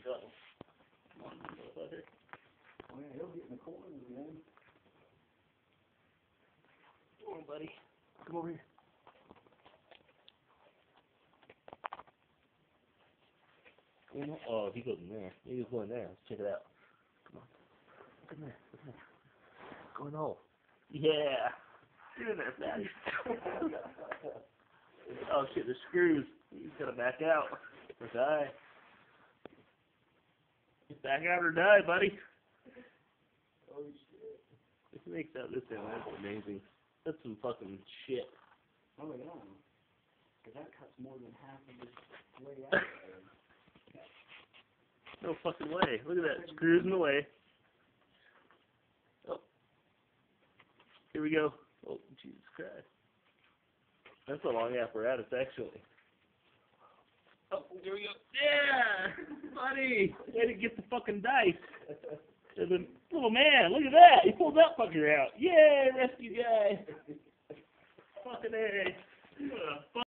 go. Come on, motherfucker. Oh yeah, he'll get in the corner again. Come on, buddy. Come over here. Oh, he goes in there. He's going there. Let's check it out. Come on. Look in there. Look in there. Going home. Yeah. Get in there, fatty. Oh shit, the screws. He's gotta back out or die. Just back out or die, buddy. Oh shit. If he makes out this thing, that's amazing. That's some fucking shit. Oh yeah. Cause that cuts more than half of this way out there. No fucking way. Look at that. Screws in the way. Oh. Here we go. Oh, Jesus Christ. That's a long apparatus, actually. Oh, here we go. Yeah! Buddy! Way to get the fucking dice. And then, oh man, look at that! He pulled that fucker out. Yay, rescue guy! Fucking A.